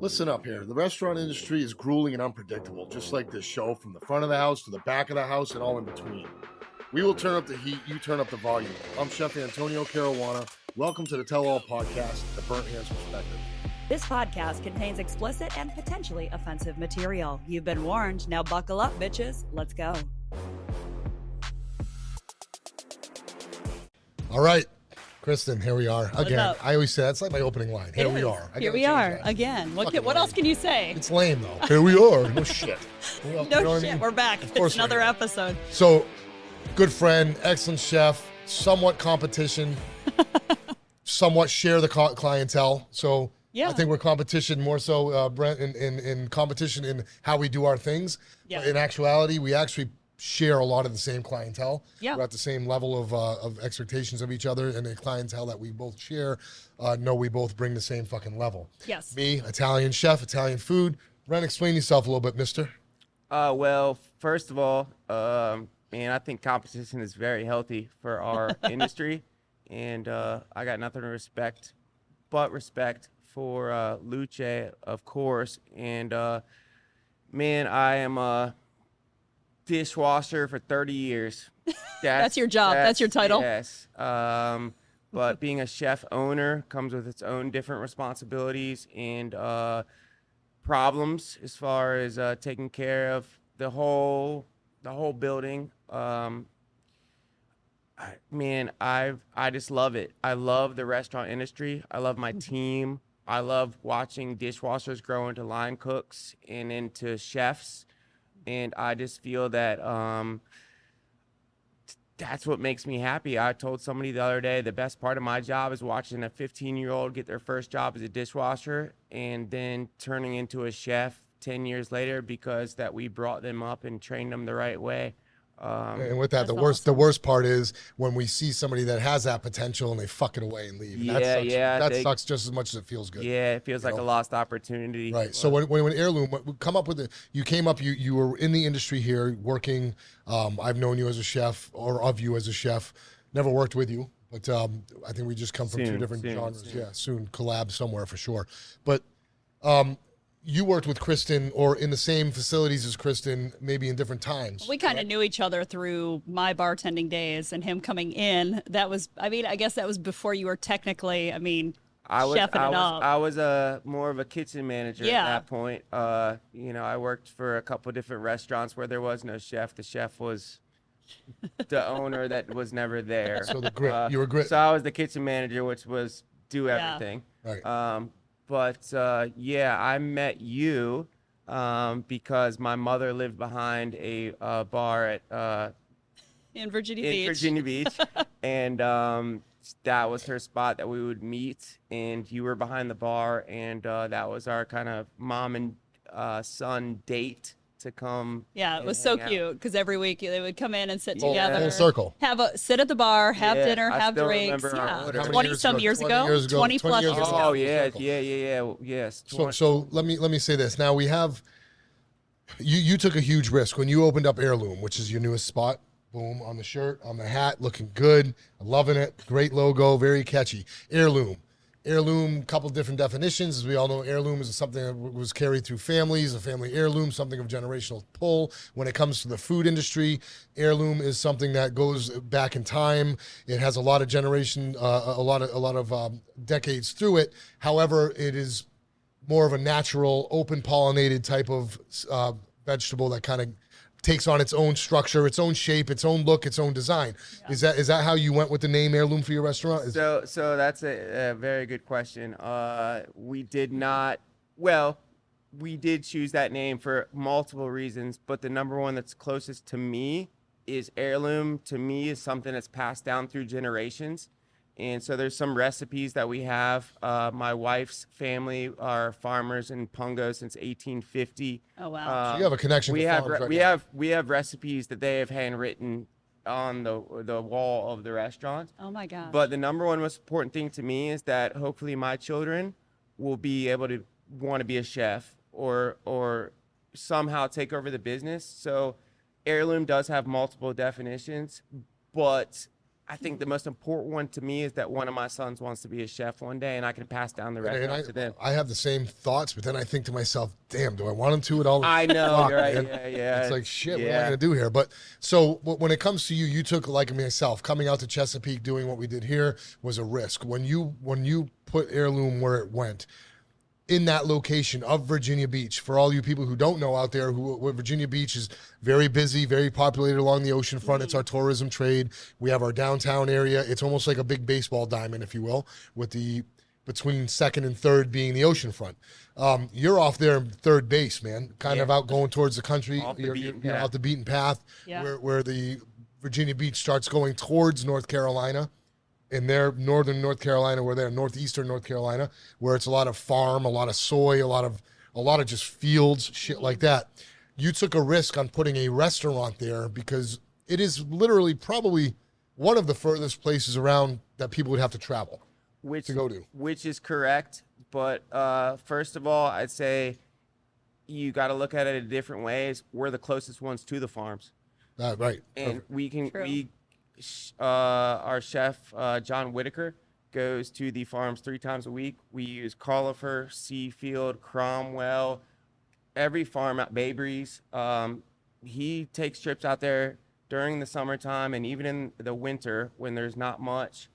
Listen up here. The restaurant industry is grueling and unpredictable, just like this show, from the front of the house to the back of the house and all in between. We will turn up the heat, you turn up the volume. I'm Chef Antonio Caruana. Welcome to the Tell All Podcast, the Burnt Hands Perspective. This podcast contains explicit and potentially offensive material. You've been warned. Now buckle up, bitches. Let's go. All right, Kristen, here we are again. up? I always say that's like my opening line. Here we are. Here we are again. What else can you say? It's lame though. Here we are. No shit. You know No what shit. I mean? We're back. Of course It's another we are. episode. So, good friend, excellent chef, somewhat competition, somewhat share the clientele. So Yeah. I think we're competition more so, Brent, in competition in how we do our things. Yeah. But in actuality, we actually share a lot of the same clientele. Yeah. We're at the same level of expectations of each other, and the clientele that we both share know we both bring the same fucking level. Yes. Me, Italian chef, Italian food. Brent, explain yourself a little bit, mister. Well, first of all, man, I think competition is very healthy for our industry, and I got nothing but respect for Luce, of course, and man, I am a dishwasher for 30 years. That's your job. That's your title. Yes. But being a chef owner comes with its own different responsibilities and problems as far as taking care of the whole building. I just love it. I love the restaurant industry. I love my team. I love watching dishwashers grow into line cooks and into chefs. And I just feel that that's what makes me happy. I told somebody the other day, the best part of my job is watching a 15-year-old get their first job as a dishwasher and then turning into a chef 10 years later because that we brought them up and trained them the right way. And with that, That's the worst part is when we see somebody that has that potential and they fuck it away and leave. And that sucks just as much as it feels good. Yeah, it feels like a lost opportunity. Right. So when Heirloom come up with it, you came up, you were in the industry here working. I've known you as a chef, or of you as a chef. Never worked with you, but I think we just come from two different genres. Soon. Yeah, soon collab somewhere for sure. But you worked with Kristen, or in the same facilities as Kristen, maybe in different times. We kind of knew each other through my bartending days and him coming in. That was, I guess that was before you were technically, chefing it up. I was more of a kitchen manager at that point. I worked for a couple different restaurants where there was no chef. The chef was the owner that was never there. So the grit, you were grit. So I was the kitchen manager, which was do everything. Right. But I met you because my mother lived behind a bar at in Virginia Beach. And that was her spot that we would meet, and you were behind the bar, and that was our kind of mom and son date to come. Yeah, it was so cute because every week they would come in and sit together. Full circle. Sit at the bar, have dinner, have drinks. Remember our order. 20-some years ago. 20 plus years ago. Oh yeah, yes. So let me say this. Now we have, you took a huge risk when you opened up Heirloom, which is your newest spot. Boom, on the shirt, on the hat, looking good. Loving it. Great logo, very catchy. Heirloom, couple different definitions. As we all know, heirloom is something that was carried through families, a family heirloom, something of generational pull. When it comes to the food industry, heirloom is something that goes back in time. It has a lot of a lot of decades through it. However, it is more of a natural, open pollinated type of vegetable that kind of takes on its own structure, its own shape, its own look, its own design. Yeah. Is that how you went with the name Heirloom for your restaurant? So that's a very good question. We did choose that name for multiple reasons, but the number one that's closest to me is heirloom. To me, is something that's passed down through generations. And so there's some recipes that we have. My wife's family are farmers in Pungo since 1850. Oh wow! So you have a connection. We have recipes that they have handwritten on the wall of the restaurant. Oh my gosh! But the number one most important thing to me is that hopefully my children will be able to want to be a chef or somehow take over the business. So heirloom does have multiple definitions, but I think the most important one to me is that one of my sons wants to be a chef one day, and I can pass down the restaurant to them. I have the same thoughts, but then I think to myself, damn, do I want him to at all? I know, Fuck, you're right. man. Yeah. It's like, shit, what am I going to do here? But so when it comes to you, you took, like myself, coming out to Chesapeake, doing what we did here was a risk. When you put Heirloom where it went, in that location of Virginia Beach, for all you people who don't know out there, Virginia Beach is very busy, very populated along the ocean front. It's our tourism trade. We have our downtown area. It's almost like a big baseball diamond, if you will, with the between second and third being the ocean front. You're off there in third base, man, kind of out going towards the country. You're out the beaten path, where the Virginia Beach starts going towards North Carolina. In their northern North Carolina, where they're northeastern North Carolina, where it's a lot of farm, a lot of soy, a lot of just fields, shit like that. You took a risk on putting a restaurant there because it is literally probably one of the furthest places around that people would have to travel to go to. Which is correct, but first of all, I'd say you got to look at it in different ways. We're the closest ones to the farms, Right? And our chef, John Whitaker, goes to the farms 3 times a week. We use Colifer, Seafield, Cromwell, every farm at Baybreeze. He takes trips out there during the summertime and even in the winter when there's not much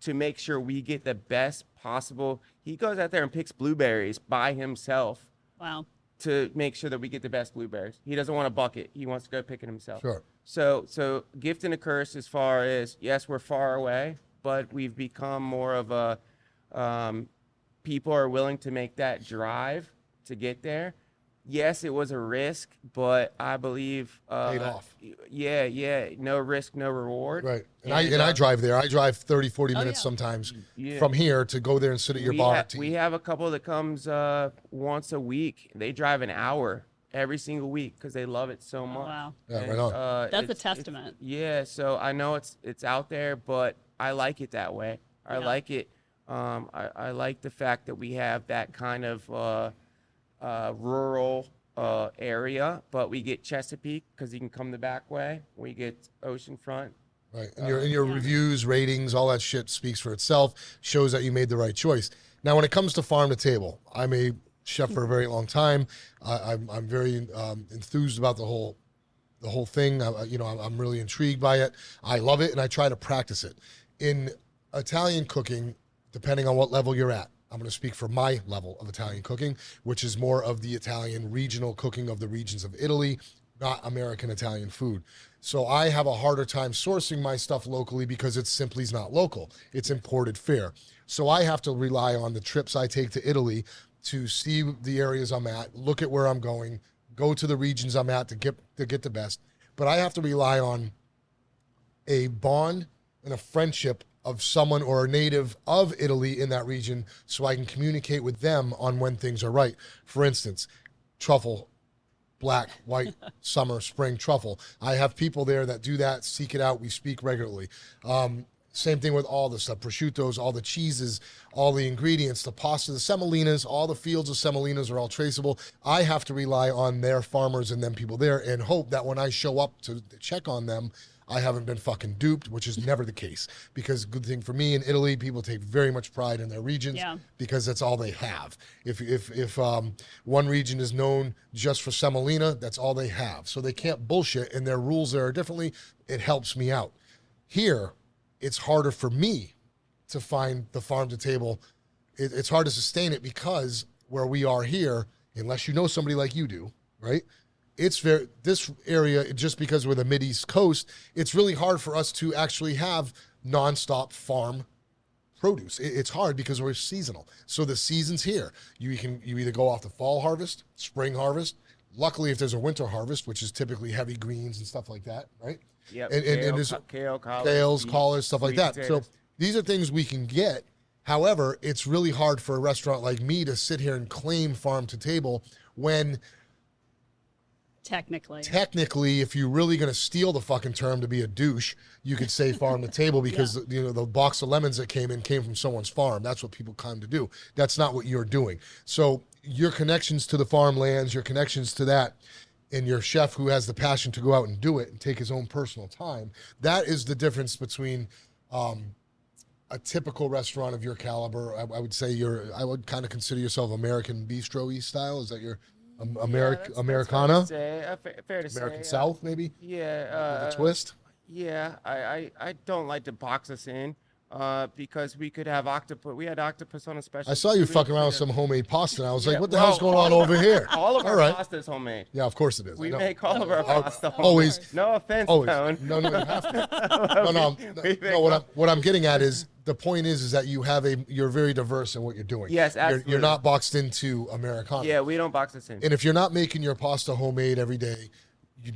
to make sure we get the best possible. He goes out there and picks blueberries by himself. Wow. To make sure that we get the best blueberries. He doesn't want a bucket. He wants to go pick it himself. Sure. So gift and a curse as far as, yes, we're far away, but we've become more of a, people are willing to make that drive to get there. Yes, it was a risk, but I believe paid off. Yeah, no risk, no reward. Right. And I drive there. I drive 30, 40 minutes sometimes from here to go there and sit at your bar. We have a couple that comes once a week. They drive an hour every single week because they love it so much. Wow. Yeah, right on. That's a testament. So I know it's out there, but I like it that way. I like it. I like the fact that we have that kind of rural area, but we get Chesapeake because you can come the back way. We get oceanfront. Right. And your reviews, ratings, all that shit speaks for itself, shows that you made the right choice. Now, when it comes to farm to table, I'm a chef for a very long time. I'm very enthused about the whole thing. I'm really intrigued by it. I love it, and I try to practice it. In Italian cooking, depending on what level you're at, I'm going to speak for my level of Italian cooking, which is more of the Italian regional cooking of the regions of Italy, not American Italian food. So I have a harder time sourcing my stuff locally because it simply is not local. It's imported fare. So I have to rely on the trips I take to Italy to see the areas I'm at, look at where I'm going, go to the regions I'm at to get the best. But I have to rely on a bond and a friendship of someone or a native of Italy in that region so I can communicate with them on when things are right. For instance, truffle, black, white, summer, spring truffle. I have people there that do that, seek it out. We speak regularly. Same thing with all the stuff, prosciuttos, all the cheeses, all the ingredients, the pasta, the semolinas, all the fields of semolinas are all traceable. I have to rely on their farmers and them people there and hope that when I show up to check on them, I haven't been fucking duped, which is never the case. Because good thing for me in Italy, people take very much pride in their regions because that's all they have. If one region is known just for semolina, that's all they have. So they can't bullshit, and their rules there are differently. It helps me out. Here, it's harder for me to find the farm to table. It's hard to sustain it because where we are here, unless you know somebody like you do, right? This area, just because we're the Mid-East Coast, it's really hard for us to actually have nonstop farm produce. It's hard because we're seasonal. So the season's here. You either go off the fall harvest, spring harvest. Luckily, if there's a winter harvest, which is typically heavy greens and stuff like that, right? Yep. And there's kales, collards, stuff like that. Potatoes. So these are things we can get. However, it's really hard for a restaurant like me to sit here and claim farm to table when technically, if you're really going to steal the fucking term to be a douche, you could say farm to table because the box of lemons that came from someone's farm. That's what people come to do. That's not what you're doing. So your connections to the farmlands, your connections to that, and your chef who has the passion to go out and do it and take his own personal time, that is the difference between A typical restaurant of your caliber, I would say I would kind of consider yourself American bistro-y style. Is that your Americana? Fair to American say. South, maybe? Yeah. With a twist? Yeah, I don't like to box us in because we could have octopus. We had octopus on a special. I saw you 2 fucking weeks around with ago. some homemade pasta, and I was Yeah, like, what the hell's going on all over here? All of All our right. pasta is homemade. Yeah, of course it is. We I know. make all of our pasta homemade. Always. No offense, Always. Tone. No, you have to. No. What I'm getting at is the point is that you're very diverse in what you're doing. Yes, absolutely. You're not boxed into Americana. Yeah, we don't box us in. And if you're not making your pasta homemade every day, you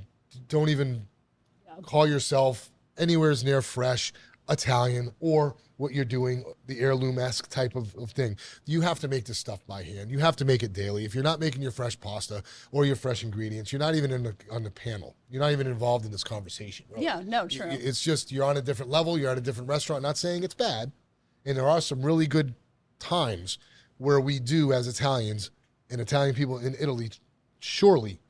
don't even call yourself anywhere near fresh Italian or what you're doing, the heirloom-esque type of thing. You have to make this stuff by hand. You have to make it daily. If you're not making your fresh pasta or your fresh ingredients, you're not even on the panel. You're not even involved in this conversation. Really. Yeah, no, true. It's just you're on a different level. You're at a different restaurant. Not saying it's bad. And there are some really good times where we do, as Italians and Italian people in Italy, surely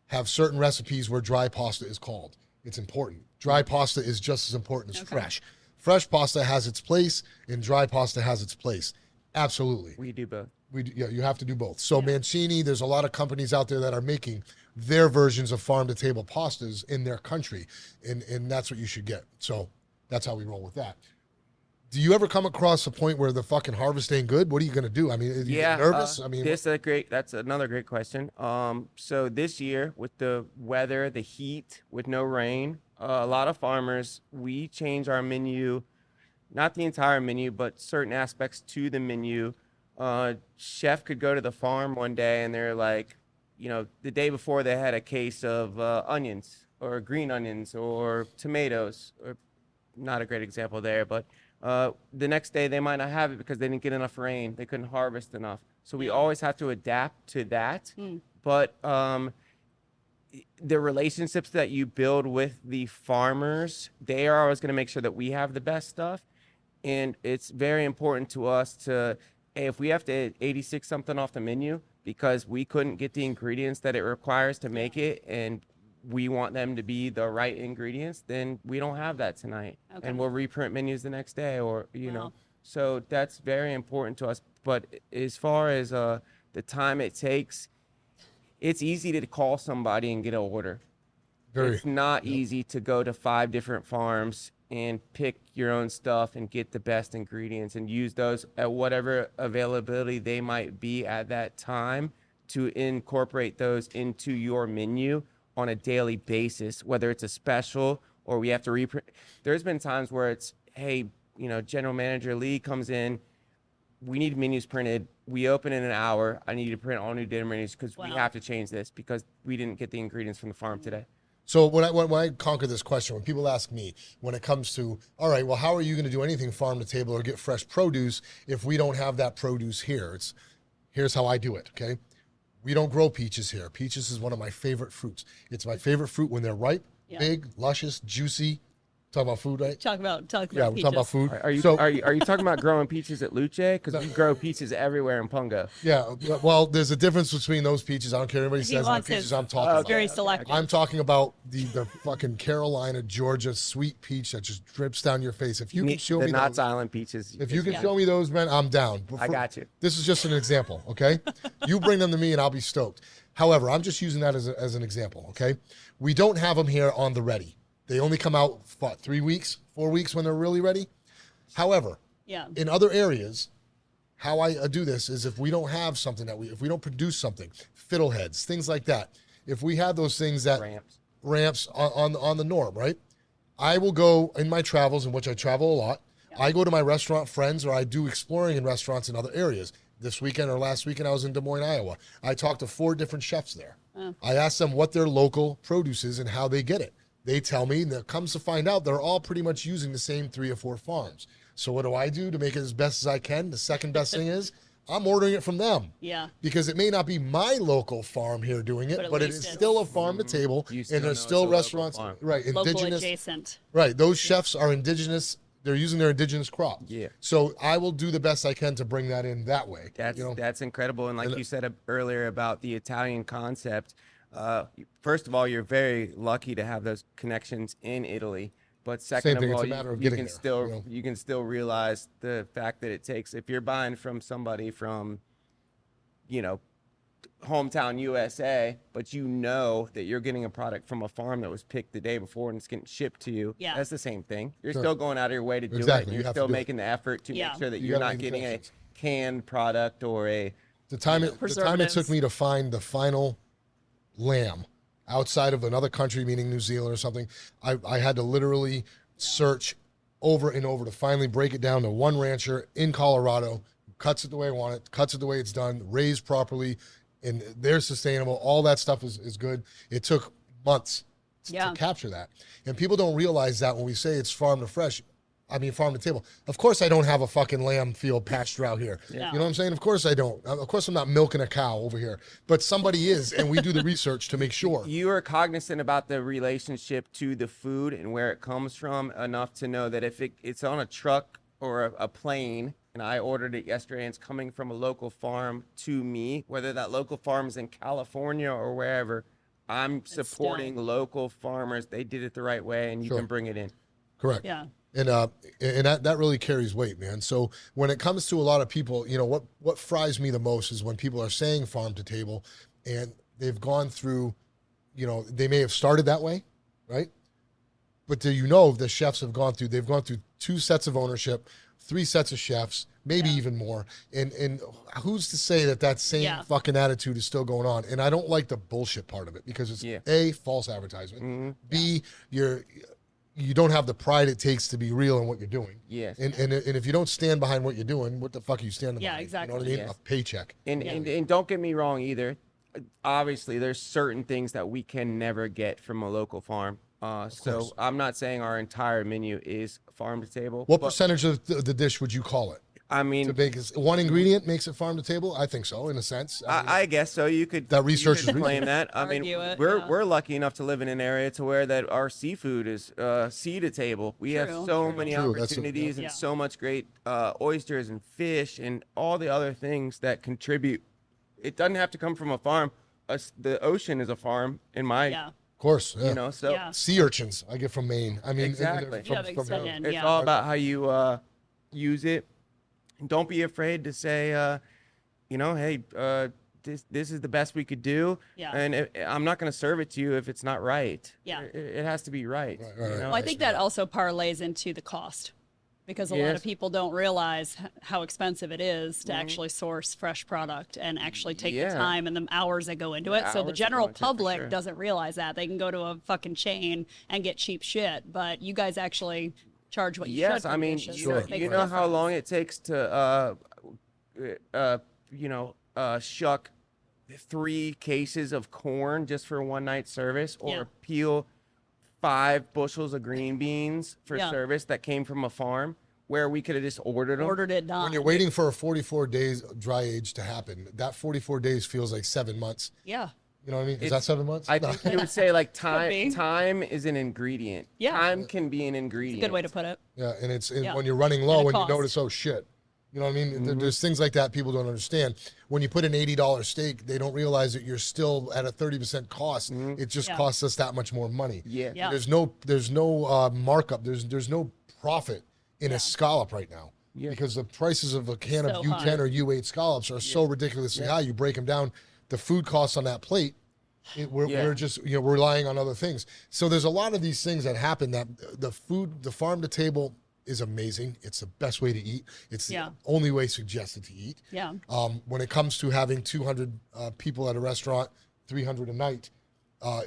have certain recipes where dry pasta is called. It's important. Dry pasta is just as important as fresh. Fresh pasta has its place, and dry pasta has its place. Absolutely. We do both. You have to do both. So Mancini, there's a lot of companies out there that are making their versions of farm-to-table pastas in their country, and that's what you should get. So that's how we roll with that. Do you ever come across a point where the fucking harvest ain't good? What are you going to do? I mean, are you get nervous? I mean, that's another great question. So this year with the weather, the heat, with no rain, a lot of farmers, we change our menu, not the entire menu, but certain aspects to the menu. Chef could go to the farm one day and they're like, the day before they had a case of onions or green onions or tomatoes, or not a great example there, but the next day they might not have it because they didn't get enough rain. They couldn't harvest enough. So we always have to adapt to that. But the relationships that you build with the farmers, they are always going to make sure that we have the best stuff. And it's very important to us to, hey, if we have to 86 something off the menu because we couldn't get the ingredients that it requires to make it, and we want them to be the right ingredients, then we don't have that tonight. And we'll reprint menus the next day, or, know. So that's very important to us. But as far as the time it takes, it's easy to call somebody and get an order. It's not easy to go to 5 different farms and pick your own stuff and get the best ingredients and use those at whatever availability they might be at that time to incorporate those into your menu on a daily basis, whether it's a special or we have to reprint. There's been times where it's, hey, General Manager Lee comes in, we need menus printed. We open in an hour. I need you to print all new dinner menus because we have to change this because we didn't get the ingredients from the farm today. So when I conquer this question, when people ask me, when it comes to, all right, well, how are you going to do anything farm to table or get fresh produce if we don't have that produce here? Here's how I do it, okay? We don't grow peaches here. Peaches is one of my favorite fruits. It's my favorite fruit when they're ripe, big, luscious, juicy. Talking about food, right? Talk about we're peaches. talking about food. Are you talking about growing peaches at Luce? Because we grow peaches everywhere in Pungo. Yeah, well, there's a difference between those peaches. I don't care what anybody says. The peaches I'm talking about. Very selective. I'm talking about the fucking Carolina, Georgia sweet peach that just drips down your face. If you can show me the Knott's those, Island peaches. if you can show me those, man, I'm down. I got you. This is just an example, okay? You bring them to me and I'll be stoked. However, I'm just using that as an example, okay? We don't have them here on the ready. They only come out, 3 weeks, 4 weeks when they're really ready. However, in other areas, how I do this is if we don't have something if we don't produce something, fiddleheads, things like that, if we have those things that ramps on the norm, right? I will go in my travels, in which I travel a lot. I go to my restaurant friends, or I do exploring in restaurants in other areas. This weekend or last weekend, I was in Des Moines, Iowa. I talked to 4 different chefs there. I asked them what their local produce is and how they get it. They tell me, and it comes to find out, they're all pretty much using the same 3 or 4 farms. So what do I do to make it as best as I can? The second best thing is I'm ordering it from them. Yeah. Because it may not be my local farm here doing it, but it is still a farm to table, and there's still restaurants, right? Local Indigenous, adjacent. right? Those chefs are indigenous. They're using their indigenous crop. Yeah. So I will do the best I can to bring that in that way. That's incredible. And like you said earlier about the Italian concept, first of all, you're very lucky to have those connections in Italy. But second Same thing, of it's all, a matter of you getting can there, still you know? you can still realize the fact that it takes, if you're buying from somebody from, you know, hometown USA, but you know that you're getting a product from a farm that was picked the day before and it's getting shipped to you. Yeah. That's the same thing. You're Sure. still going out of your way to do Exactly, it. you You're have to still do it. making the effort to Yeah. make sure that You you're gotta not make getting a connections. canned product or a The time it took preservatives. me to find the final lamb outside of another country, meaning New Zealand or something, I had to literally search over and over to finally break it down to one rancher in Colorado who cuts it the way I want it, cuts it the way it's done, raised properly, and they're sustainable. All that stuff is good. It took months Yeah. to capture that. And people don't realize that when we say it's farm to fresh, I mean, farm to table. Of course, I don't have a fucking lamb field pasture out here. Yeah. You know what I'm saying? Of course I don't. Of course I'm not milking a cow over here. But somebody is, and we do the research to make sure. You are cognizant about the relationship to the food and where it comes from enough to know that if it's on a truck or a plane and I ordered it yesterday and it's coming from a local farm to me, whether that local farm is in California or wherever, I'm supporting local farmers. They did it the right way and you Sure. can bring it in. Correct. Yeah. And that really carries weight, man. So when it comes to a lot of people, you know, what fries me the most is when people are saying farm to table and they've gone through, you know, they may have started that way, right? But do you know the chefs they've gone through 2 sets of ownership, 3 sets of chefs, maybe even more. And who's to say that same fucking attitude is still going on? And I don't like the bullshit part of it because it's A, false advertisement. B, you don't have the pride it takes to be real in what you're doing. Yes. And if you don't stand behind what you're doing, what the fuck are you standing behind? exactly. You know what I mean? Yes. A paycheck. And don't get me wrong either. Obviously, there's certain things that we can never get from a local farm. So course. I'm not saying our entire menu is farm to table. What but, percentage of the dish would you call it? I mean, To make one ingredient makes it farm to table? I think so, in a sense. I guess so. You could That research you could is claim that. I mean, Argue it, we're lucky enough to live in an area to where that our seafood is sea to table. We have True. so many True, that's opportunities and Yeah. so much great oysters and fish and all the other things that contribute. It doesn't have to come from a farm. The ocean is a farm in my, Yeah. Of course, yeah. you know. So Yeah. Sea urchins I get from Maine. I mean, Exactly. Yeah, they send in. it's Yeah. all about how you use it. Don't be afraid to say, you know, hey, this is the best we could do. Yeah. And I'm not going to serve it to you if it's not right. Yeah. It has to be right. Right, you right. know? Well, I think that also parlays into the cost because a lot Yes. of people don't realize how expensive it is to actually source fresh product and actually take the Yeah. time and the hours that go into it. So the hours that general go into it, for public sure. doesn't realize that. They can go to a fucking chain and get cheap shit, but you guys actually charge what you should. Yes, for I mean, dishes, you so know, it makes you a know how difference. long it takes to, shuck 3 cases of corn just for one night service, or Yeah. peel 5 bushels of green beans for Yeah. service that came from a farm, where we could have just ordered them. Ordered it done. when you're waiting for a 44 days dry age to happen, that 44 days feels like 7 months. Yeah. You know what I mean? Is that 7 months? I No. think you would say like be. time is an ingredient. Yeah. Time can be an ingredient. Good way to put it. Yeah, and Yeah. when you're running low And a and you cost. notice, oh shit. You know what I mean? Mm-hmm. There's things like that people don't understand. When you put an $80 steak, they don't realize that you're still at a 30% cost. It just Yeah. costs us that much more money. Yeah. Yeah. There's no markup. There's no profit in a scallop right now. Yeah. Because the prices of a can So of U10 high. or U8 scallops are so ridiculously high. You break them down, the food costs on that plate. We're just we're relying on other things. So there's a lot of these things that happen that the farm to table is amazing. It's the best way to eat. It's the only way suggested to eat. Yeah. When it comes to having 200 people at a restaurant, 300 a night,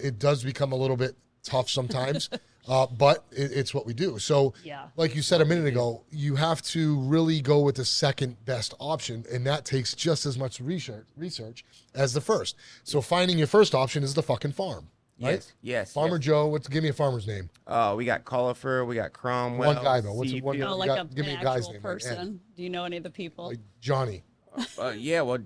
it does become a little bit tough sometimes. But it's what we do. So, Yeah. like you said a minute ago, you have to really go with the second best option, and that takes just as much research as the first. So, finding your first option is the fucking farm, right? Yes. Yes. Farmer yes. Joe. Give me a farmer's name. We got Cauliflower. We got Cromwell. One guy though. What's one? Seafield. Oh, You like got- give me an a guy's actual name, like Ed. person. Do you know any of the people? Like Johnny. Yeah, well,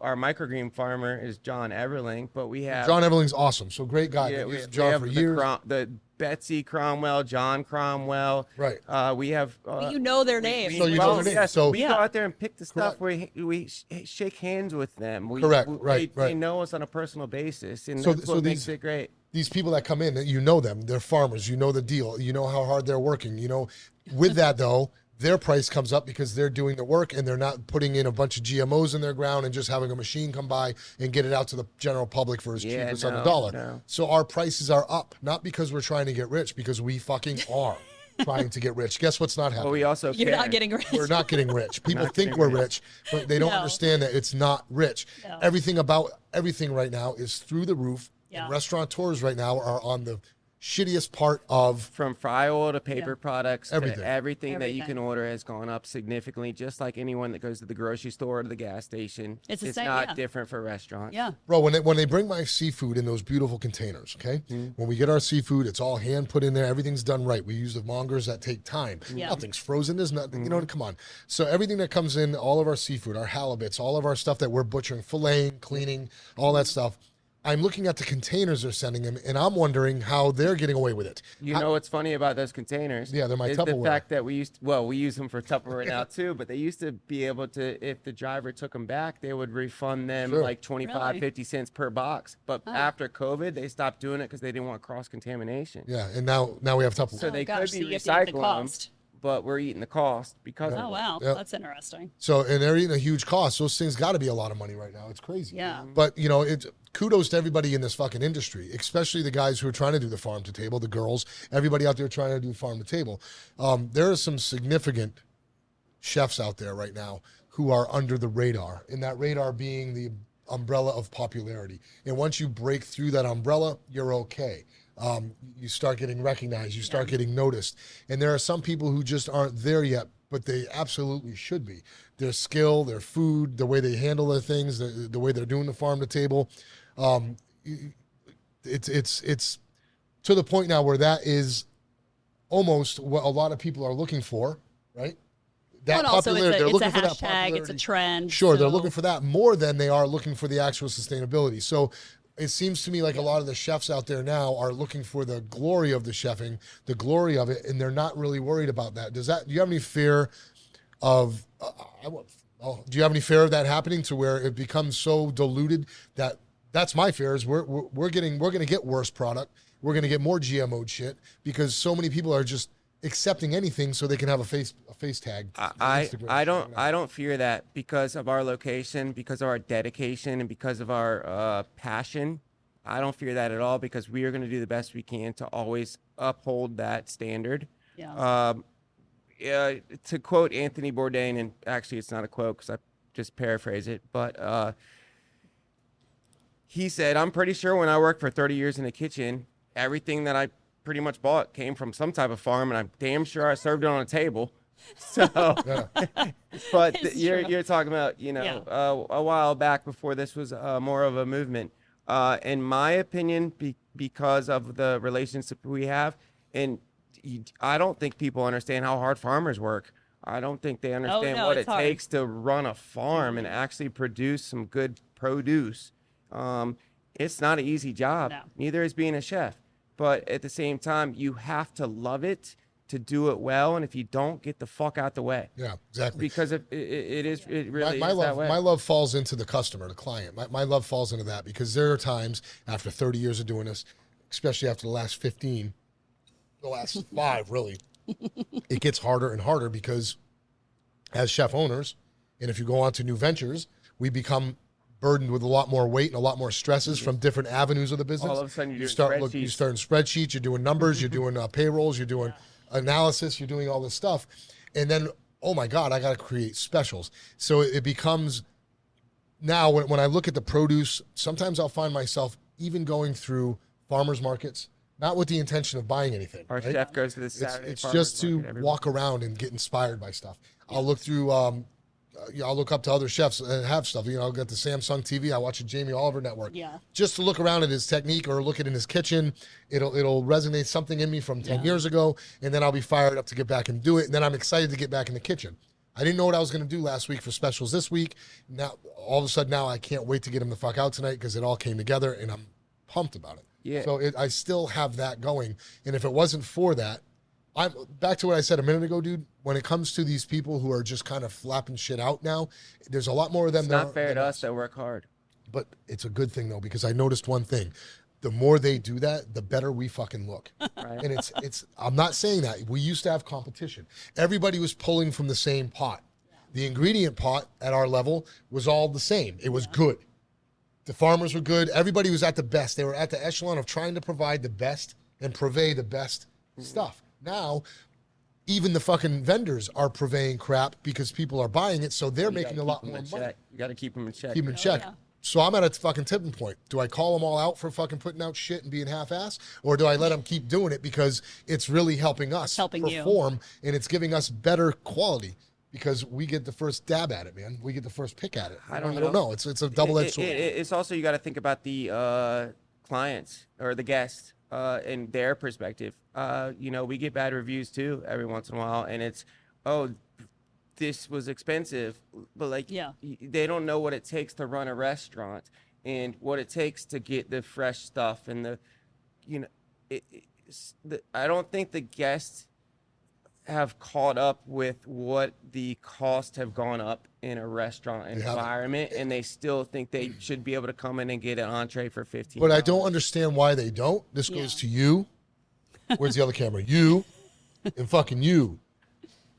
our microgreen farmer is John Everling, but we have John Everling's awesome. So great guy. yeah, Been we using have, John for years. the Betsy Cromwell, John Cromwell. Right. We have. But you know their names. So you know their names. Yes, So we go out there and pick the stuff. We shake hands with them. Correct. They Right. know us on a personal basis, and So- that's so what these- makes it great. These people that come in, you know them. They're farmers. You know the deal. You know how hard they're working. You know, with that though, their price comes up because they're doing the work and they're not putting in a bunch of GMOs in their ground and just having a machine come by and get it out to the general public for as cheap as on the dollar. No. So our prices are up, not because we're trying to get rich, because we fucking are trying to get rich. Guess what's not happening? But we also You're care. not getting rich. We're not getting rich. People Not think getting we're rich. rich, but they don't No. understand that it's not rich. No. Everything about everything right now is through the roof. Yeah. And restaurateurs right now are on the shittiest part of From fry oil to paper products Everything. to everything that you can Everything. order has gone up significantly, just like anyone that goes to the grocery store or to the gas station. It's the it's same, not yeah. different for restaurants. Yeah. bro. When they bring my seafood in those beautiful containers, okay. When we get our seafood, it's all hand put in there. Everything's done right. We use the mongers that take time. Yeah. Nothing's frozen. There's nothing. You know, come on. So everything that comes in, all of our seafood, our halibuts, all of our stuff that we're butchering, filleting, cleaning, all that stuff. I'm looking at the containers they're sending them, and I'm wondering how they're getting away with it. You know what's funny about those containers? Yeah, they're my is the Tupperware. fact that we use them for Tupperware now too, but they used to be able to, if the driver took them back, they would refund them Sure. like 25, Really? 50 cents per box. But after COVID, they stopped doing it because they didn't want cross contamination. Yeah, and now we have Tupperware. So Oh, they gosh, could so be you have to eat the recycling them, cost. but we're eating the cost because of Oh it. wow, Yep. that's interesting. So, and they're eating a huge cost. Those things got to be a lot of money right now. It's crazy. Yeah. But, you know, it's kudos to everybody in this fucking industry, especially the guys who are trying to do the farm to table, the girls, everybody out there trying to do farm to table. There are some significant chefs out there right now who are under the radar, and that radar being the umbrella of popularity. And once you break through that umbrella, you're okay. You start getting recognized, you start getting noticed. And there are some people who just aren't there yet, but they absolutely should be. Their skill, their food, the way they handle their things, the way they're doing the farm to table. It's to the point now where that is almost what a lot of people are looking for, right? That And also, popularity, they're it's a looking for that hashtag, it's a popularity. trend. Sure, they're so- looking for that more than they are looking for the actual sustainability. So it seems to me like a lot of the chefs out there now are looking for the glory of the chefing, the glory of it, and they're not really worried about that. Do you have any fear of? Do you have any fear of that happening to where it becomes so diluted that that's my fear? Is we're going to get worse product. We're going to get more GMO shit because so many people are just accepting anything so they can have a face tag. I don't fear that because of our location, because of our dedication, and because of our passion. I don't fear that at all because we are going to do the best we can to always uphold that standard. Yeah. To quote Anthony Bourdain, and actually it's not a quote because I just paraphrase it, but he said, "I'm pretty sure when I worked for 30 years in the kitchen, everything that I pretty much bought came from some type of farm, and I'm damn sure I served it on a table." So, but It's you're true. you're talking about a while back before this was more of a movement. In my opinion, because of the relationship we have, and I don't think people understand how hard farmers work. I don't think they understand no, what it it's hard. takes to run a farm and actually produce some good produce. It's not an easy job. No. Neither is being a chef. But at the same time, you have to love it to do it well. And if you don't, get the fuck out the way. Yeah, exactly. Because it really my is that love, way. my love falls into the customer, the client. My love falls into that because there are times after 30 years of doing this, especially after the last 15, the last 5 really, it gets harder and harder because as chef owners, and if you go on to new ventures, we become burdened with a lot more weight and a lot more stresses from different avenues of the business. All of a sudden you're doing start spreadsheets. you start in spreadsheets, you're doing numbers, you're doing payrolls, you're doing analysis, you're doing all this stuff. And then, oh my God, I got to create specials. So it becomes now when I look at the produce, sometimes I'll find myself even going through farmers markets, not with the intention of buying anything. Our right? chef goes to the Saturday It's farmers just to market every walk around and get inspired by stuff. I'll look through, I'll look up to other chefs that have stuff. I'll get the Samsung TV. I watch the Jamie Oliver Network. Yeah. Just to look around at his technique or look at in his kitchen. It'll resonate something in me from 10 years ago, and then I'll be fired up to get back and do it. And then I'm excited to get back in the kitchen. I didn't know what I was going to do last week for specials this week. Now, all of a sudden, now I can't wait to get them the fuck out tonight because it all came together, and I'm pumped about it. Yeah. So I still have that going. And if it wasn't for that, I'm back to what I said a minute ago, dude. When it comes to these people who are just kind of flapping shit out now, there's a lot more of them. It's not fair to us that work hard. But it's a good thing, though, because I noticed one thing. The more they do that, the better we fucking look. Right. And it's I'm not saying that. We used to have competition. Everybody was pulling from the same pot. The ingredient pot at our level was all the same. It was good. The farmers were good. Everybody was at the best. They were at the echelon of trying to provide the best and purvey the best stuff. Now, even the fucking vendors are purveying crap because people are buying it, so they're making a lot more money. You got to keep them in check. Keep them in check. Yeah. So I'm at a fucking tipping point. Do I call them all out for fucking putting out shit and being half-ass? Or do I let them keep doing it because it's really helping us helping you. perform and it's giving us better quality because we get the first dab at it, man. We get the first pick at it. I don't know. It's a double-edged sword. It's also, you got to think about the clients or the guests and their perspective. We get bad reviews too every once in a while, and it's, oh, this was expensive, but they don't know what it takes to run a restaurant and what it takes to get the fresh stuff and I don't think the guests have caught up with what the costs have gone up in a restaurant environment, and they still think they should be able to come in and get an entree for $15. But I don't understand why they don't. This goes to you. Where's the other camera? You and fucking you.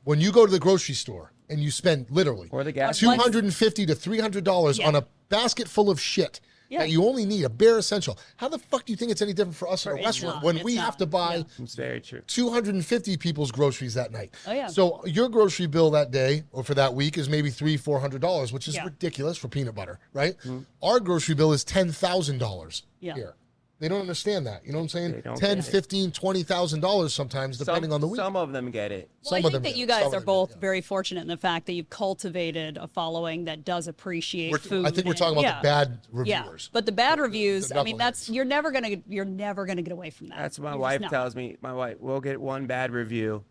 When you go to the grocery store and you spend literally or the gas $250 to $300 on a basket full of shit that you only need, a bare essential. How the fuck do you think it's any different for us in a restaurant when we have to buy It's very true. 250 people's groceries that night? Oh, yeah. So your grocery bill that day or for that week is maybe $300-400, which is ridiculous for peanut butter, right? Mm-hmm. Our grocery bill is $10,000 here. They don't understand that. You know what I'm saying? $10,000, $15,000, $20,000 sometimes, depending on the week. Some of them get it. Well, I think that you guys are both very fortunate in the fact that you've cultivated a following that does appreciate food. I think we're talking about the bad reviewers. Yeah, but the bad reviews, I mean, you're never gonna get away from that. That's what my wife tells me. My wife will get one bad review,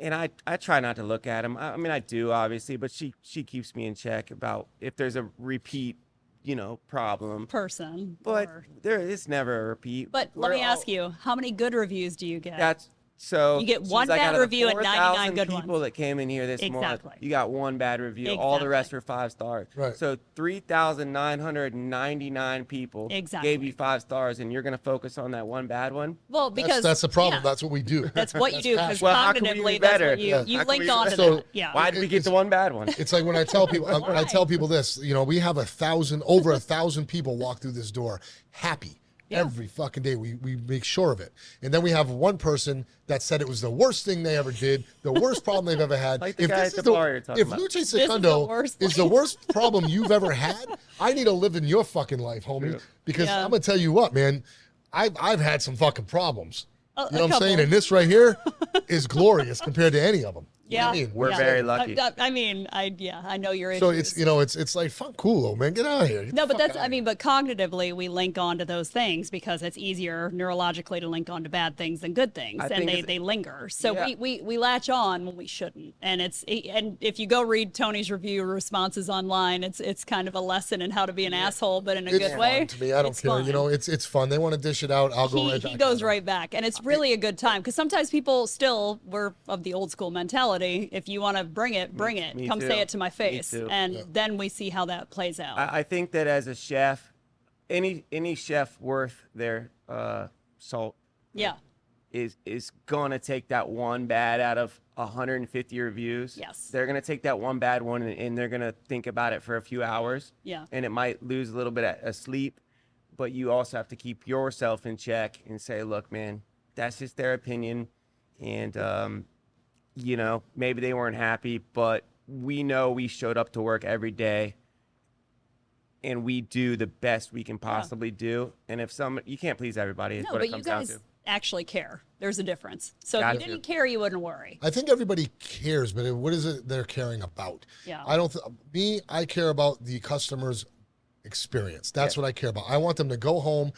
and I try not to look at them. I mean, I do obviously, but she keeps me in check about if there's a repeat problem person. But there is never a repeat. But let me ask you, how many good reviews do you get? That's so you get one bad review and 99 good ones. People that came in here this morning, you got one bad review. Exactly. All the rest were 5 stars. Right. So 3,999 people gave you 5 stars, and you're going to focus on that one bad one. Well, because that's the problem. That's what we do. That's what you do. Because how can we be cognitively, better? that's what you link onto So, that. Yeah. Why did we get the one bad one? It's like when I tell people, this, we have over 1,000 people walk through this door happy. Every fucking day we make sure of it. And then we have one person that said it was the worst thing they ever did, the worst problem they've ever had. Like the guy at the bar you're talking about. Luce Secundo is the worst problem you've ever had, I need to live in your fucking life, homie. Because I'm going to tell you what, man, I've had some fucking problems. You know what I'm saying? And this right here is glorious compared to any of them. Yeah, you know we're very lucky. I know you're. So it's like fuck, cool, though, man. Get out of here. No, but but cognitively we link onto those things because it's easier neurologically to link onto bad things than good things, and they linger. So we latch on when we shouldn't, and if you go read Tony's review responses online, it's kind of a lesson in how to be an asshole, but in a good way. To me, I don't care. Fun. It's fun. They want to dish it out. I'll go right back. He goes right back, and it's really a good time because sometimes people we're of the old school mentality. If you want to bring it, bring it. Come say it to my face. And then we see how that plays out. I think that as a chef, any chef worth their salt is going to take that one bad out of 150 reviews. Yes. They're going to take that one bad one and they're going to think about it for a few hours. Yeah. And it might lose a little bit of sleep, but you also have to keep yourself in check and say, look, man, that's just their opinion. And, maybe they weren't happy, but we know we showed up to work every day and we do the best we can possibly do. And if you can't please everybody, is what it comes down to. You guys actually care. There's a difference. So if you didn't care, you wouldn't worry. I think everybody cares, but what is it they're caring about? Yeah. I care about the customer's experience. That's what I care about. I want them to go home,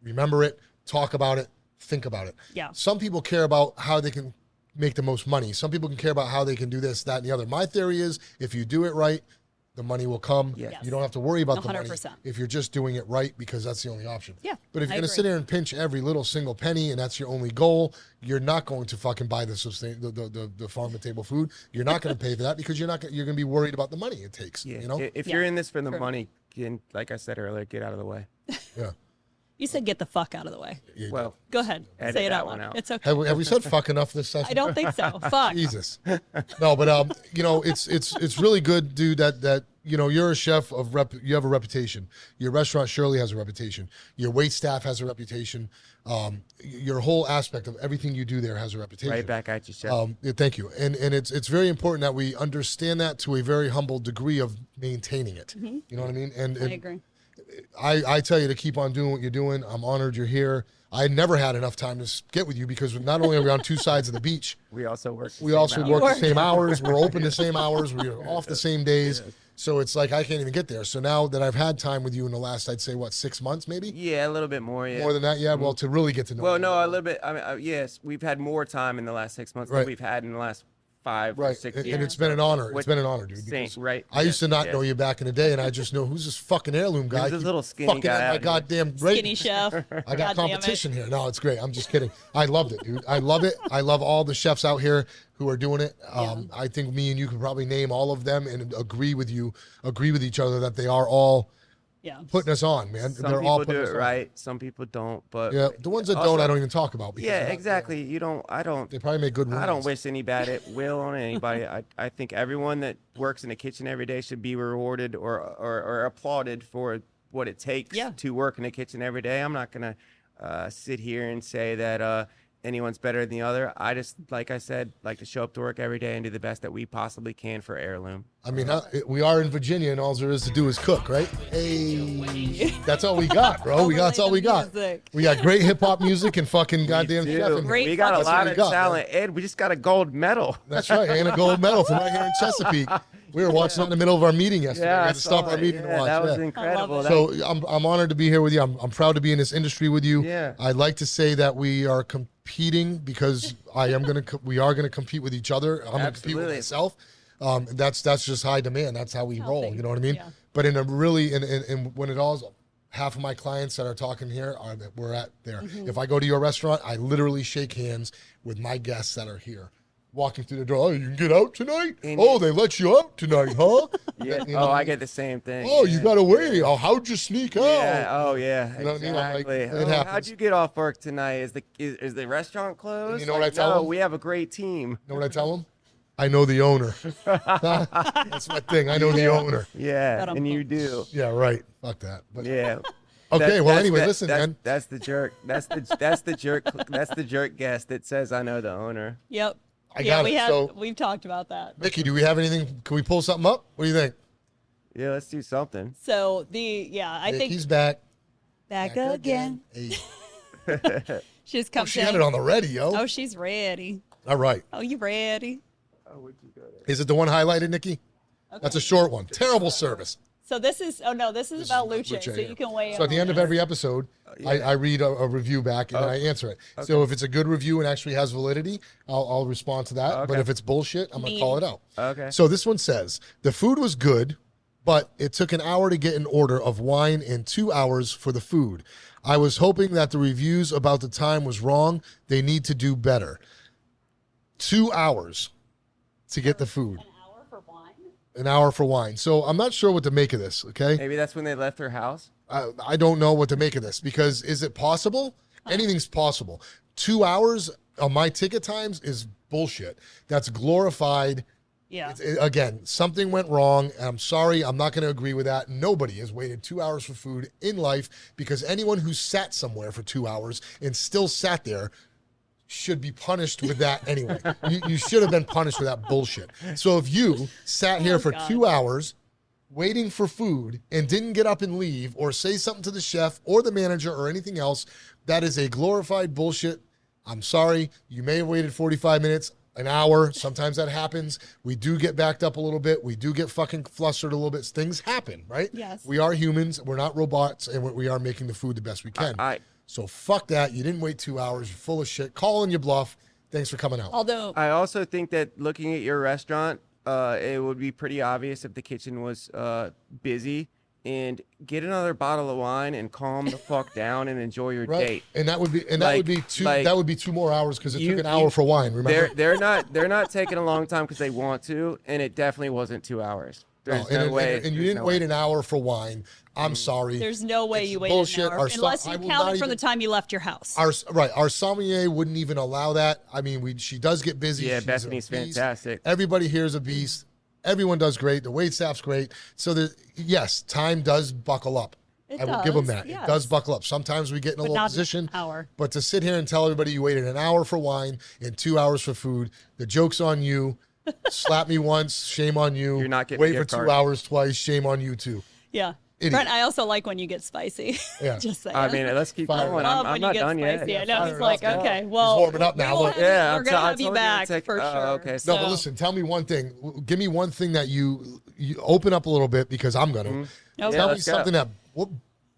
remember it, talk about it, think about it. Yeah. Some people care about how they can make the most money. Some people can care about how they can do this, that, and the other. My theory is if you do it right, the money will come. Yes. You don't have to worry about 100%. the money if you're just doing it right, because that's the only option. Yeah, But if you're I going to agree. sit there and pinch every little single penny and that's your only goal, you're not going to fucking buy the farm to table food. You're not going to pay for that because you're going to be worried about the money it takes. Yeah. You know? If Yeah. you're in this for the True. money, like I said earlier, get out of the way. Yeah. You said get the fuck out of the way. Well, Go ahead. Edit Say it that out one loud. out. It's okay. Have we said fuck enough this session? I don't think so. Fuck. Jesus. No, but you know, it's really good, dude, that you know, you're a chef you have a reputation. Your restaurant surely has a reputation. Your wait staff has a reputation. Your whole aspect of everything you do there has a reputation. right back at you, chef. Yeah, thank you. And it's very important that we understand that to a very humble degree of maintaining it. You know what I mean? And I agree. I tell you to keep on doing what you're doing. I'm honored you're here. I never had enough time to get with you because not only are we on two sides of the beach, we also work. we also work the same hours. We're open the same hours. We're off the same days. So it's like I can't even get there. So now that I've had time with you in the last, I'd say, 6 months maybe? Yeah, a little bit more. Yeah. More than that? Yeah, well, to really get to know Well, you. no, a little bit. I mean, yes, we've had more time in the last 6 months Right. than we've had in the last 5 or Right. 6 And years. it's been an honor. It's With- been an honor, dude. Same, because right. I used to not Yes, know yes. you back in the day, and I just know who's this fucking heirloom guy. Who's this Keep little skinny fucking guy at my out here? goddamn Skinny ratings. chef. I got God damn it. competition here. No, it's great. I'm just kidding. I loved it, dude. I love it. I love all the chefs out here who are doing it. I think me and you could probably name all of them and agree with each other that they are all Yeah. putting us on, man. Some They're people all do putting us it on. right. Some people don't. But Yeah, the ones that also- don't, I don't even talk about. Because Yeah, they're not- exactly. You don't. I don't. They probably make good I don't wines. wish any bad will on anybody. I think everyone that works in the kitchen every day should be rewarded or applauded for what it takes Yeah. to work in the kitchen every day. I'm not gonna sit here and say that anyone's better than the other. I just, like I said, like to show up to work every day and do the best that we possibly can for Heirloom. I mean, we are in Virginia, and all there is to do is cook, right? Hey, that's all we got, bro. That's all we got. Music. We got great hip hop music and fucking goddamn Dude, chef in here. Great we got a fucking- lot That's of what we got, talent, Ed. We just got a gold medal. That's right, and a gold medal from right here in Chesapeake. We were watching that in the middle of our meeting yesterday. we I had to stop saw our it. meeting to Yeah, watch. that was yeah. incredible. it. So I'm honored to be here with you. I'm proud to be in this industry with you. Yeah. I'd like to say that we are competing because we are gonna compete with each other. I'm gonna compete with Absolutely. myself. That's just high demand. That's how we roll. Healthy. You know what I mean? Yeah. But in a really and when it all half of my clients that are talking here are that we're at there. Mm-hmm. If I go to your restaurant, I literally shake hands with my guests that are here. Walking through the door, oh, you can get out tonight? Oh, they let you out tonight, huh? Yeah. You know? Oh, I get the same thing. Oh, yeah. you got away. Oh, how'd you sneak out? Yeah. Oh, yeah. You know what I mean? I'm like, Exactly. it Oh, happens. how'd you get off work tonight? Is the restaurant closed? you know what I tell no, them? we have a great team. You know what I tell them? I know the owner. That's my thing. I know the owner. Yeah, But I'm and you pumped. do. Yeah, right. Fuck that. But Yeah. okay, well, That's anyway, the- listen, that's, man. That's the jerk. That's the jerk. That's the jerk guest that says I know the owner. Yep. I Yeah, got we it. have. So- We've talked about that. Mickey, do we have anything? Can we pull something up? What do you think? Yeah, let's do something. So I think Mickey's back. back again. Hey. She just comes She in. had it on the ready, yo. Oh, she's ready. All right. Oh, you ready? Is it the one highlighted, Nikki? That's a short one. Terrible service. So this is. Oh no, this is about Luce. Luce, So yeah. you can weigh in. So at the on end of this. every episode, I read a review back and then I answer it. So if it's a good review and actually has validity, I'll respond to that. But Okay. if it's bullshit, I'm going to call it out. Okay. So this one says, the food was good, but it took an hour to get an order of wine and 2 hours for the food. I was hoping that the reviews about the time was wrong. They need to do better. 2 hours to get the food. An hour for wine. An hour for wine. So I'm not sure what to make of this, okay? Maybe that's when they left their house. I don't know what to make of this because is it possible? Anything's possible. 2 hours on my ticket times is bullshit. That's glorified. Yeah. Again, something went wrong. And I'm sorry. I'm not going to agree with that. Nobody has waited 2 hours for food in life because anyone who sat somewhere for 2 hours and still sat there should be punished with that anyway. You should have been punished with that bullshit. So if you sat here for God. 2 hours waiting for food and didn't get up and leave or say something to the chef or the manager or anything else, that is a glorified bullshit. I'm sorry. You may have waited 45 minutes, an hour. Sometimes that happens. We do get backed up a little bit. We do get fucking flustered a little bit. Things happen, right? Yes. We are humans. We're not robots, and we are making the food the best we can. I So fuck that. You didn't wait 2 hours. You're full of shit. Calling your bluff. Thanks for coming out. Although I also think that looking at your restaurant, it would be pretty obvious if the kitchen was busy. And get another bottle of wine and calm the fuck down and enjoy your date. And that would be two more hours because it took an hour for wine. Remember? They're not taking a long time because they want to, and it definitely wasn't 2 hours. There's no way. And you didn't wait an hour for wine. I'm sorry. there's no way you waited bullshit. an hour unless you count it from the time you left your house. Our sommelier wouldn't even allow that. I mean, she does get busy. Yeah, She's Bethany's a beast. fantastic. Everybody here is a beast. Everyone does great. The wait staff's great. So yes, time does buckle up. I will give them that. Yes. It does buckle up. Sometimes we get in a But little not position. an hour. But to sit here and tell everybody you waited an hour for wine and 2 hours for food, the joke's on you. Slap me once, shame on you. You're not getting a wait for gift 2 card. hours twice, shame on you too. Yeah. Idiot. Brent, I also like when you get spicy. Yeah. Just saying. I mean, let's keep Fire going. it Love I'm when not you get done spicy. yet. I know. fire He's it like, up. okay, well, warming up now. we'll Look. have you- Yeah, we're I'm gonna t- I have you told you back it's like- for oh, sure. okay. So, No, but listen, tell me one thing. Give me one thing that you open up a little bit because I'm going to. Okay. Yeah, Tell me let's go. something that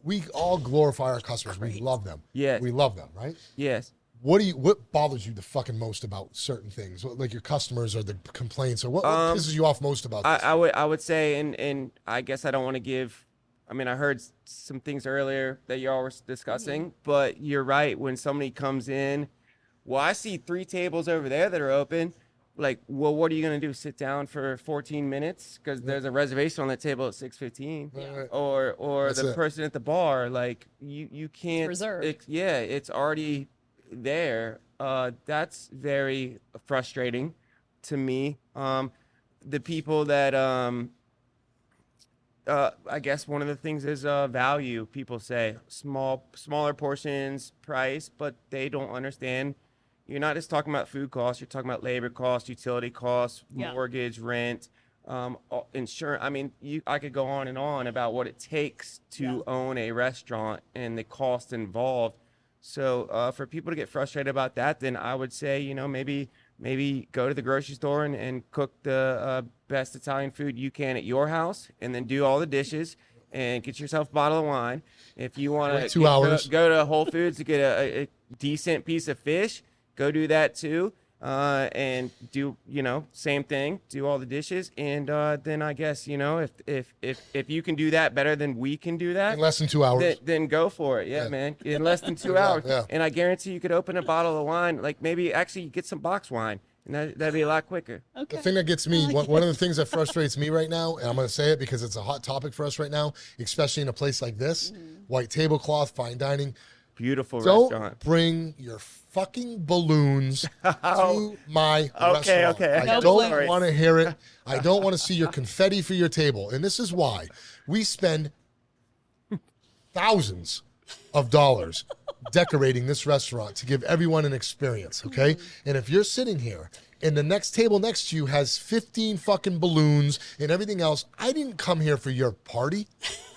we all glorify our customers. We love them. Yes. We love them, right? Yes. What bothers you the fucking most about certain things? Like your customers or the complaints or what pisses you off most about this? I would say, and I guess I don't want to give. I mean, I heard some things earlier that y'all were discussing, but you're right. When somebody comes in, well, I see 3 tables over there that are open. Like, well, what are you gonna do? Sit down for 14 minutes because there's a reservation on that table at 6:15, Right. or That's the it. person at the bar. Like, you can't. reserved. It's already there. That's very frustrating to me. The people that I guess one of the things is value. People say smaller portions, price, but they don't understand. You're not just talking about food costs. You're talking about labor costs, utility costs, Yeah. mortgage, rent, insurance. I mean, I could go on and on about what it takes to own a restaurant and the cost involved. So for people to get frustrated about that, then I would say, maybe go to the grocery store and cook the best Italian food you can at your house, and then do all the dishes and get yourself a bottle of wine. If you want Wait to 2 hours. go to Whole Foods to get a decent piece of fish, go do that too. And do, same thing, do all the dishes. And then I guess, if you can do that better than we can do that, In less than 2 hours. then go for it. Yeah, man. In less than 2 hours. Yeah. And I guarantee you could open a bottle of wine, like maybe actually get some box wine, and that'd be a lot quicker. okay. The thing that gets me, one of the things that frustrates me right now, and I'm going to say it because it's a hot topic for us right now, especially in a place like this, white tablecloth, fine dining. Beautiful Don't restaurant. bring your fucking balloons to my Okay, restaurant. okay. I No don't balloons. want to hear it. I don't want to see your confetti for your table. And this is why we spend thousands of dollars decorating this restaurant to give everyone an experience, okay? And if you're sitting here and the next table next to you has 15 fucking balloons and everything else, I didn't come here for your party.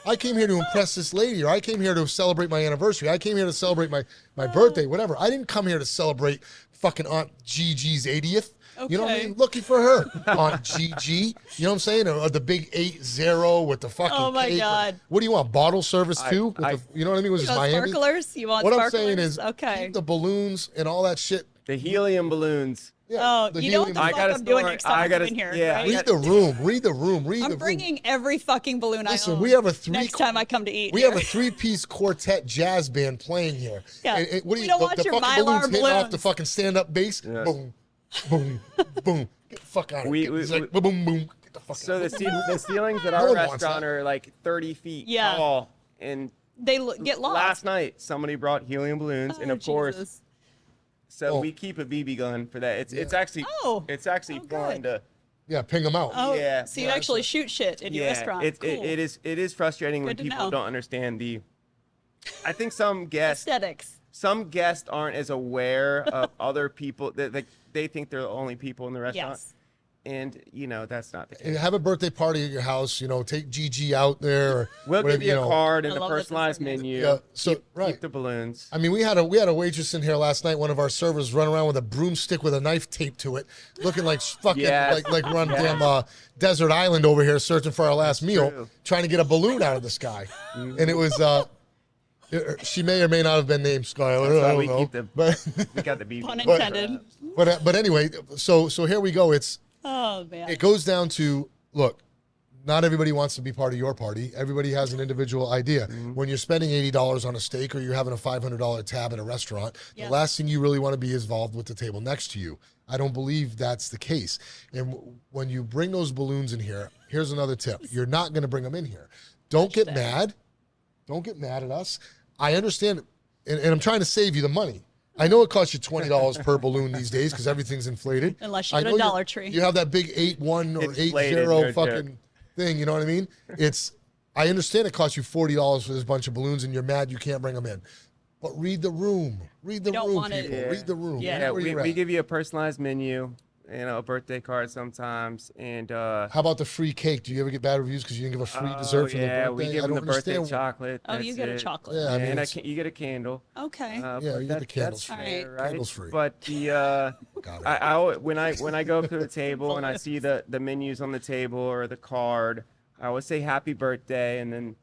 I came here to impress this lady, or I came here to celebrate my anniversary. I came here to celebrate my birthday, whatever. I didn't come here to celebrate fucking Aunt Gigi's 80th. You know what I Okay. mean? Lucky for her, Aunt Gigi. You know what I'm saying? Or the big 8-0 with the fucking Oh my cake. God. What do you want? Bottle service too? You know what I mean? Which is You want Miami. sparklers? You want What I'm sparklers? saying is, okay. keep the balloons and all that shit. The helium balloons. Yeah, Oh, the you know what the helium- fuck I'm doing next time I'm in here, right? Read the room. Read the room. Read the I'm room. bringing every fucking balloon I Listen, own we have a next time I come to eat. We here. have a 3-piece quartet jazz band playing here. Yeah. And what do We you? don't The, want the your fucking Mylar balloons hitting off balloons. the fucking stand-up bass. Yes. Boom, boom, boom. Get the fuck out of here. It's like, boom, boom, boom. Get the fuck So out. the ceilings at No our one wants restaurant that. are like 30 feet Yeah. tall. And They get lost. last night somebody brought helium balloons, and Oh, of course, Jesus. so Oh. we keep a BB gun for that. It's actually Oh. it's actually Oh, fun good. to. Yeah, ping them out. Oh, Yeah. so you Yeah, actually shoot shit in your restaurant. It, Cool. it is frustrating when Good to people know. don't understand the. I think some guests Aesthetics. aren't as aware of other people that they think they're the only people in the restaurant, Yes. and that's not the case. And have a birthday party at your house. Take Gigi out there. Or We'll whatever, give you a card and I a love this personalized information. menu. Yeah, so- keep, right. keep the balloons. I mean, we had a waitress in here last night. One of our servers run around with a broomstick with a knife taped to it, looking like fucking Yes. like we're on damn desert island over here searching for our last meal, true. trying to get a balloon out of the sky. And it was she may or may not have been named Skylar. That's why I don't we know. keep the- But We got the BB. Pun But- intended. But anyway, so here we go. Oh man. It goes down to, look, not everybody wants to be part of your party. Everybody has an individual idea. When you're spending $80 on a steak or you're having a $500 tab at a restaurant, the last thing you really want to be is involved with the table next to you. I don't believe that's the case. And when you bring those balloons in here, here's another tip. You're not going to bring them in here. Don't get mad. Don't get mad at us. I understand, and I'm trying to save you the money. I know it costs you $20 per balloon these days because everything's inflated. Unless you go to Dollar Tree. You have that big 8-1 or 8-0 fucking thing, you know what I mean? I understand it costs you $40 for this bunch of balloons and you're mad you can't bring them in. But read the room. Read the room, people. Read the room. Yeah, we give you a personalized menu, a birthday card sometimes. And how about the free cake? Do you ever get bad reviews because you didn't give a free dessert for the birthday? Yeah, we give them the birthday chocolate. Oh, you get a chocolate. Yeah, I mean, and you get a candle. Okay. Yeah, you get the candles free. Right. Candles free. But when I go up to the table and I see the menus on the table or the card, I always say happy birthday and then,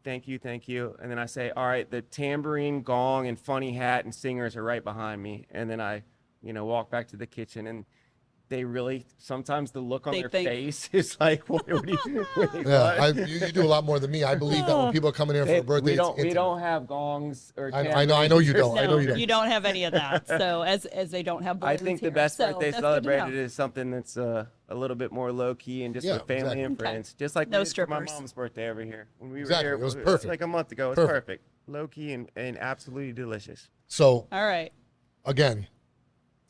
thank you. And then I say, all right, the tambourine, gong, and funny hat and singers are right behind me. And then I, walk back to the kitchen and they really, sometimes the look on their face is like, what do you Yeah, you do a lot more than me. I believe that when people are coming here for a birthday, we don't have gongs or I know you don't. I know you don't. You don't have any of that. So as they don't have balloons I think the here. best So birthday that's good to know. celebrated is something that's a little bit more low key and just with family and friends. Just like No we did for my strippers. mom's birthday over here. When we were Exactly. here, It was perfect. like a month ago. It was perfect. Low key and absolutely delicious. So All right. again,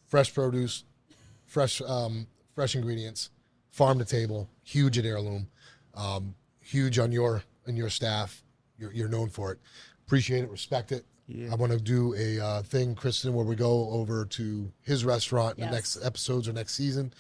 fresh produce, fresh ingredients, farm to table, huge at Heirloom, huge on your staff. You're known for it. Appreciate it, respect it. Yeah. I want to do a thing, Kristen, where we go over to his restaurant in the next episodes or next season.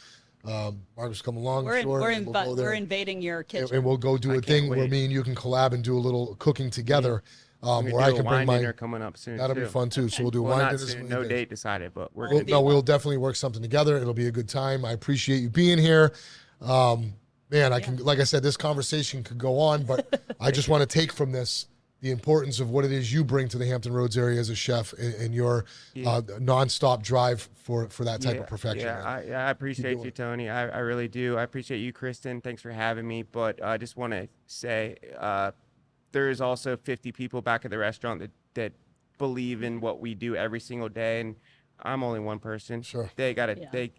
Marcus, come along. We're invading your kitchen. And we'll go do a thing where me and you can collab and do a little cooking together. Where I can bring my dinner coming up soon. That'll be fun too. So we'll do wine not dinner. soon, no date decided, but we're we'll definitely work something together. It'll be a good time. I appreciate you being here. Man, like I said, this conversation could go on, but I just want to take from this the importance of what it is you bring to the Hampton Roads area as a chef and your nonstop drive for that type of perfection. I appreciate you, Tony. I really do. I appreciate you, Kristen. Thanks for having me. But I just want to say there is also 50 people back at the restaurant that believe in what we do every single day, and I'm only one person. Sure. They gotta they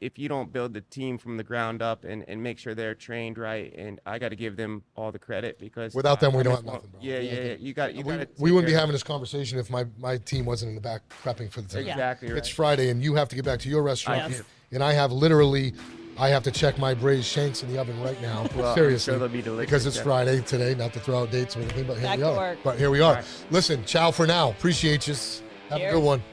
if you don't build the team from the ground up and make sure they're trained right, and I got to give them all the credit because without them we don't have nothing, bro. Yeah. You got we wouldn't be having this conversation if my team wasn't in the back prepping for the thing. Exactly right. It's Friday and you have to get back to your restaurant, and I have to check my braised shanks in the oven right now. Well, seriously, I'm sure they'll be delicious, because it's Friday today. Not to throw out dates or anything, but here we are. Work. But here we are. Right. Listen, ciao for now. Appreciate you. Have a good one.